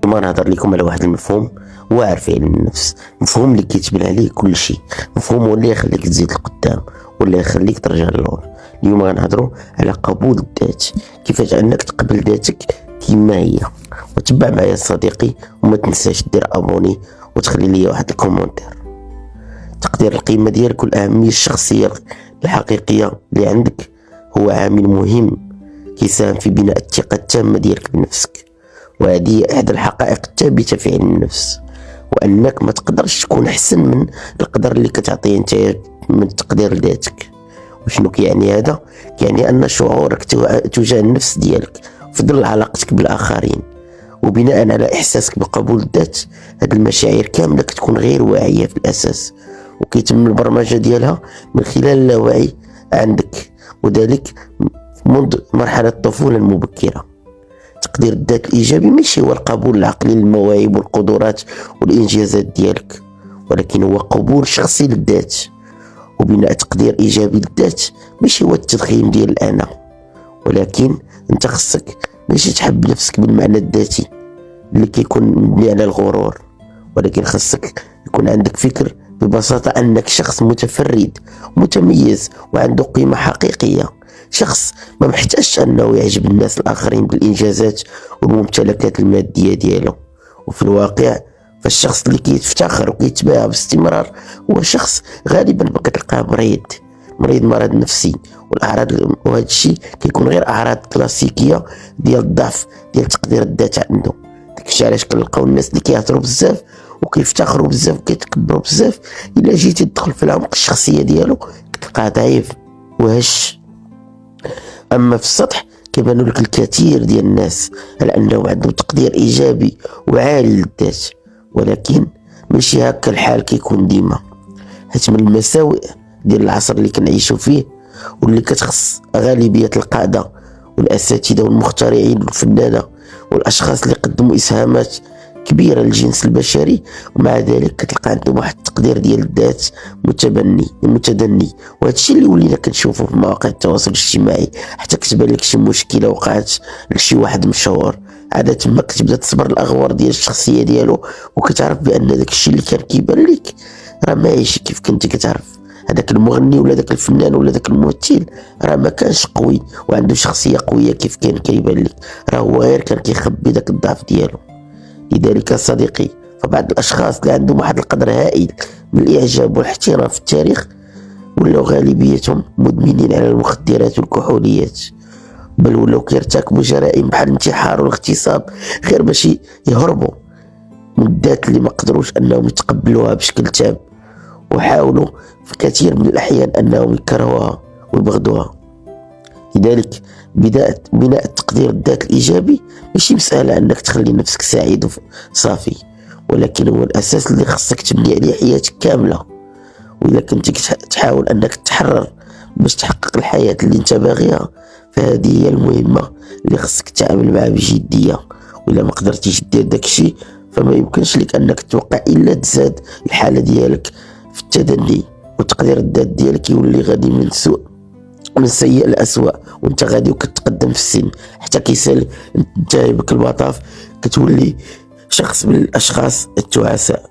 اليوم غنهضر لكم على واحد المفهوم واعر في علم النفس، مفهوم اللي كيتبنى عليه كل شيء، مفهوم هو اللي يخليك تزيد لقدام واللي يخليك ترجع للور. اليوم غنهضروا على قبول الذات، كيفاش انك تقبل ذاتك كما هي. وتبع معايا صديقي، وما تنساش دير ابوني وتخلي لي واحد الكومونتير. تقدير القيمة ديالك والأهمية الشخصية الحقيقية اللي عندك هو عامل مهم كيساهم في بناء الثقة التامة ديالك بنفسك، وهذه هي إحدى الحقائق الثابتة في علم النفس، وأنك ما تقدرش تكون أحسن من القدر اللي كتعطيه أنت من تقدير ذاتك. وشنو كيعني هذا؟ كيعني أن شعورك تجاه النفس ديالك وفضل علاقتك بالآخرين وبناء على إحساسك بقبول الذات، هاد المشاعر كاملة كتكون غير واعية في الأساس، وكيتم البرمجة ديالها من خلال اللاوعي عندك، وذلك منذ مرحلة الطفولة المبكرة. تقدير الذات الإيجابي ماشي هو القبول العقلي للمواهب والقدرات والإنجازات ديالك، ولكن هو قبول شخصي للذات. وبناء تقدير إيجابي للذات ماشي هو التضخيم ديال الأنا، ولكن أنت خصك ماشي تحب نفسك بالمعنى الذاتي اللي كيكون مبني على الغرور، ولكن خصك يكون عندك فكر ببساطة أنك شخص متفرد متميز وعنده قيمة حقيقية، شخص ما محتاجش أنه يعجب الناس الآخرين بالإنجازات والممتلكات المادية ديالو. وفي الواقع فالشخص اللي كيفتخر وكيتباهى باستمرار هو شخص غالبا كتلقاه مرض نفسي، والاعراض وهذا الشيء كيكون غير اعراض كلاسيكيه ديال الضعف ديال تقدير الذات عنده. داكشي علاش كنلقاو الناس اللي كيهضروا بزاف وكيفتخروا بزاف وكيتكبروا بزاف، الا جيتي تدخل في العمق الشخصيه ديالو كتلقاه ضعيف وهش. اما في السطح كيبان لك الكثير ديال الناس على انهم عندهم تقدير ايجابي وعالي للذات، ولكن ماشي هكا الحال كيكون ديما، حيت من المساوئ ديال العصر اللي كنعيشوا فيه واللي كتخص غالبية القادة والأساتذة والمخترعين والفنانة والأشخاص اللي قدموا إسهامات كبيرة للجنس البشري، ومع ذلك كتلقى عندهم واحد التقدير ديال الذات متدني. وهذا الشيء اللي ولينا كنشوفه في مواقع التواصل الاجتماعي. حتى كتبان لك شي مشكلة وقعت لشي واحد مشهور، عادة تما كتبدا تصبر الأغوار ديال الشخصية ديالو، وكتعرف بأن داك الشيء اللي كان كيبان لك راه ماشي كيف كنتي كتعرف. هذاك المغني ولا ذاك الفنان ولا ذاك الممثل راه ما كانش قوي وعنده شخصيه قويه كيف كان كيبان لك، راه هو غير كان كيخبي ذاك الضعف ديالو. لذلك صديقي، فبعض الاشخاص اللي عندهم واحد القدر هائل من الاعجاب والاحترام في التاريخ ولاو غالبيتهم مدمنين على المخدرات والكحوليات، بل ولاو كيرتكبوا جرائم بحال الانتحار والاغتصاب غير باش يهربوا من الذات اللي ما قدروش انهم يتقبلوها بشكل تام، وحاولوا في كثير من الأحيان أنهم يكرهوها ويبغضوها. لذلك بناء تقدير الذات الإيجابي ماشي مسألة أنك تخلي نفسك سعيد وصافي، ولكن هو الأساس اللي خصك تبني عليه حياتك كاملة. وإذا كنت تحاول أنك تحرر باش تحقق الحياة اللي انت باغيها، فهذه هي المهمة اللي خصك تعامل معها بجدية. وإذا ما قدرتيش دير داكشي فما يمكنش لك أنك توقع إلا تزاد الحالة ديالك في التدني، وتقدير الذات ديالك يولي غادي من سيء لأسوأ، وانت غادي وكتقدم في السن حتى كيسال انت بك المطاف كتولي شخص من الاشخاص التعساء.